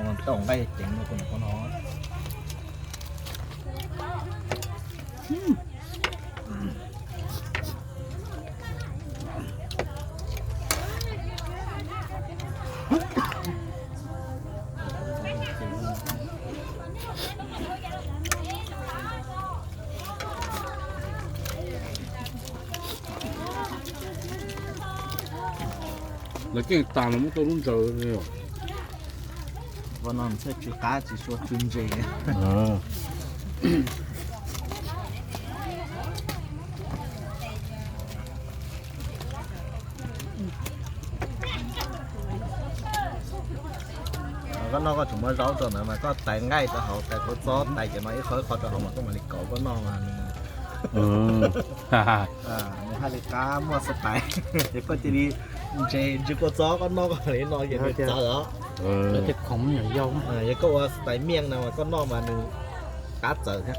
มันต้องได้เจ๋งคนคนน้อย那更大了，我都弄着了哟。我能出去家只说尊敬嘅。哦。ก็นอกก็ถึงว่าเราตัวนั้นมันก็แต่ง่ายแต่เขาแต่เขาซ้อแต่จะมาไอ้เขาจะเขามาต้องมาลิกเก่าก็นอกมานี่ฮ่าฮ่านี่ฮาลิกามัวสไตล์เดี๋ยวก็จะดีเจก็ซ้อก็นอกก็เลยนอกอย่างนี้ซ้อแล้วแล้วจะของมันใหญ่ยาวยังก็ว่าสไตล์เมี่ยงนะก็นอกมาหนึ่งการ์ดเจอครับ